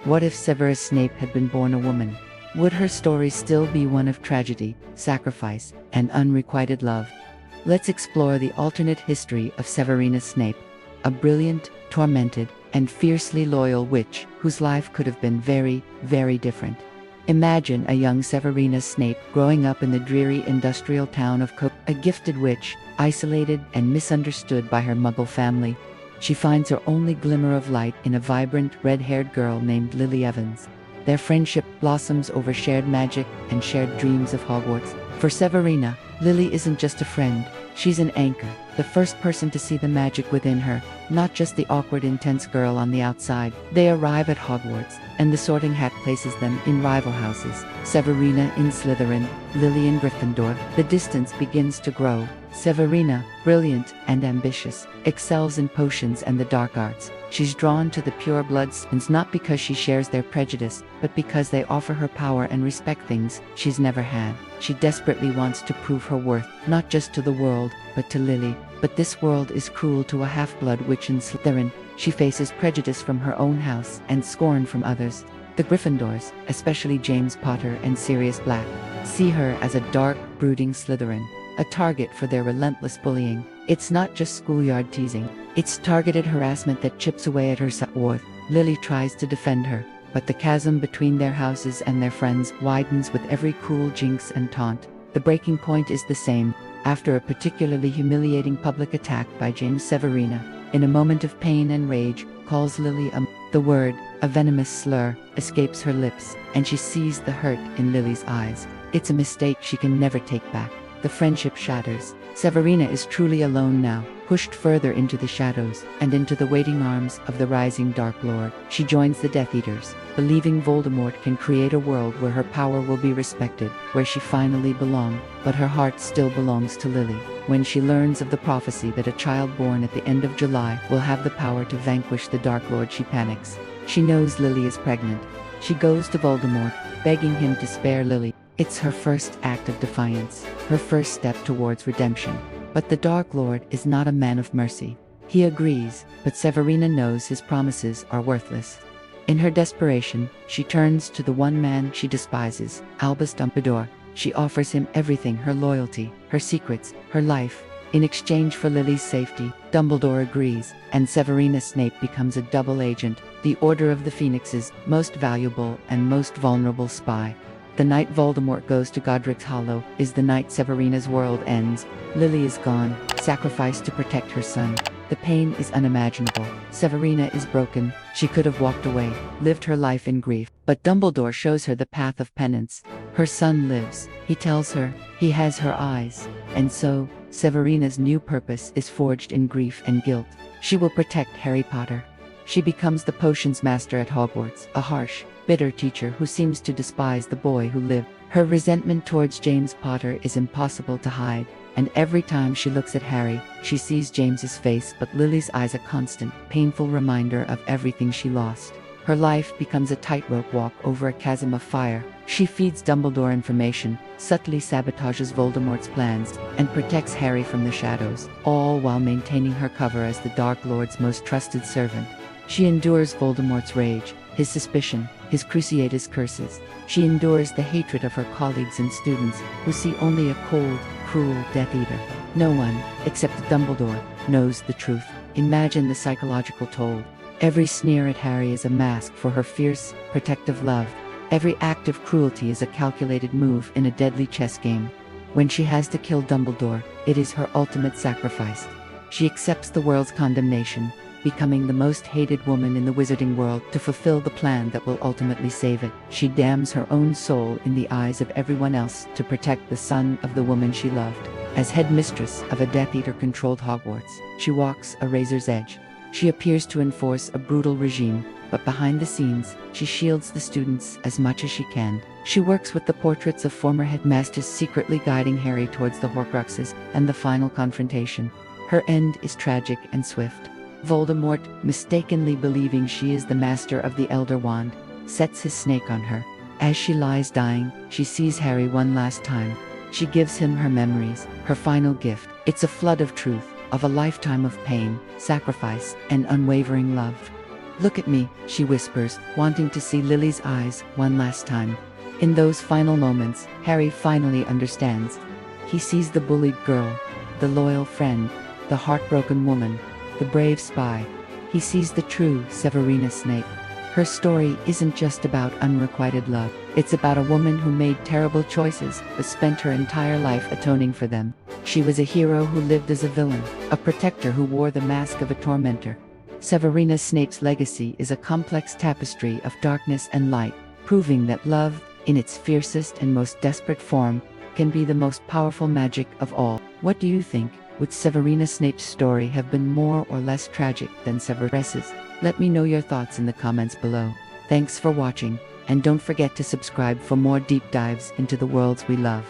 What if Severus Snape had been born a woman? Would her story still be one of tragedy, sacrifice, and unrequited love? Let's explore the alternate history of Severina Snape, a brilliant, tormented, and fiercely loyal witch whose life could have been very, very different. Imagine a young Severina Snape growing up in the dreary industrial town of a gifted witch, isolated and misunderstood by her Muggle family. She finds her only glimmer of light in a vibrant, red-haired girl named Lily Evans. Their friendship blossoms over shared magic and shared dreams of Hogwarts. For Severina, Lily isn't just a friend, she's an anchor, the first person to see the magic within her, not just the awkward, intense girl on the outside. They arrive at Hogwarts, and the Sorting Hat places them in rival houses. Severina in Slytherin, Lily in Gryffindor. The distance begins to grow. Severina, brilliant and ambitious, excels in potions and the dark arts. She's drawn to the pure bloods not because she shares their prejudice, but because they offer her power and respect, things she's never had. She desperately wants to prove her worth, not just to the world, but to Lily. But this world is cruel to a half-blood witch in Slytherin. She faces prejudice from her own house and scorn from others. The Gryffindors, especially James Potter and Sirius Black, see her as a dark, brooding Slytherin, a target for their relentless bullying. It's not just schoolyard teasing, it's targeted harassment that chips away at her self-worth. Lily tries to defend her, but the chasm between their houses and their friends widens with every cruel jinx and taunt. The breaking point is the same. After a particularly humiliating public attack by James, Severina, in a moment of pain and rage, calls Lily the word, a venomous slur, escapes her lips, and she sees the hurt in Lily's eyes. It's a mistake she can never take back. The friendship shatters. Severina is truly alone now, pushed further into the shadows, and into the waiting arms of the rising Dark Lord. She joins the Death Eaters, believing Voldemort can create a world where her power will be respected, where she finally belongs. But her heart still belongs to Lily. When she learns of the prophecy that a child born at the end of July will have the power to vanquish the Dark Lord, she panics. She knows Lily is pregnant. She goes to Voldemort, begging him to spare Lily. It's her first act of defiance, her first step towards redemption. But the Dark Lord is not a man of mercy. He agrees, but Severina knows his promises are worthless. In her desperation, she turns to the one man she despises, Albus Dumbledore. She offers him everything: her loyalty, her secrets, her life. In exchange for Lily's safety, Dumbledore agrees, and Severina Snape becomes a double agent, the Order of the Phoenix's most valuable and most vulnerable spy. The night Voldemort goes to Godric's Hollow is the night Severina's world ends. Lily is gone, sacrificed to protect her son. The pain is unimaginable. Severina is broken. She could have walked away, lived her life in grief. But Dumbledore shows her the path of penance. Her son lives. He tells her he has her eyes. And so, Severina's new purpose is forged in grief and guilt. She will protect Harry Potter. She becomes the potions master at Hogwarts, a harsh, bitter teacher who seems to despise the boy who lived. Her resentment towards James Potter is impossible to hide, and every time she looks at Harry, she sees James's face, but Lily's eyes a constant, painful reminder of everything she lost. Her life becomes a tightrope walk over a chasm of fire. She feeds Dumbledore information, subtly sabotages Voldemort's plans, and protects Harry from the shadows, all while maintaining her cover as the Dark Lord's most trusted servant. She endures Voldemort's rage, his suspicion, his Cruciatus curses. She endures the hatred of her colleagues and students, who see only a cold, cruel Death Eater. No one, except Dumbledore, knows the truth. Imagine the psychological toll. Every sneer at Harry is a mask for her fierce, protective love. Every act of cruelty is a calculated move in a deadly chess game. When she has to kill Dumbledore, it is her ultimate sacrifice. She accepts the world's condemnation, becoming the most hated woman in the wizarding world to fulfill the plan that will ultimately save it. She damns her own soul in the eyes of everyone else to protect the son of the woman she loved. As headmistress of a Death Eater-controlled Hogwarts, she walks a razor's edge. She appears to enforce a brutal regime, but behind the scenes, she shields the students as much as she can. She works with the portraits of former headmasters, secretly guiding Harry towards the Horcruxes and the final confrontation. Her end is tragic and swift. Voldemort, mistakenly believing she is the master of the Elder Wand, sets his snake on her. As she lies dying, she sees Harry one last time. She gives him her memories, her final gift. It's a flood of truth, of a lifetime of pain, sacrifice, and unwavering love. "Look at me," she whispers, wanting to see Lily's eyes one last time. In those final moments, Harry finally understands. He sees the bullied girl, the loyal friend, the heartbroken woman, the brave spy. He sees the true Severina Snape. Her story isn't just about unrequited love. It's about a woman who made terrible choices, but spent her entire life atoning for them. She was a hero who lived as a villain, a protector who wore the mask of a tormentor. Severina Snape's legacy is a complex tapestry of darkness and light, proving that love, in its fiercest and most desperate form, can be the most powerful magic of all. What do you think? Would Severina Snape's story have been more or less tragic than Severus's? Let me know your thoughts in the comments below. Thanks for watching, and don't forget to subscribe for more deep dives into the worlds we love.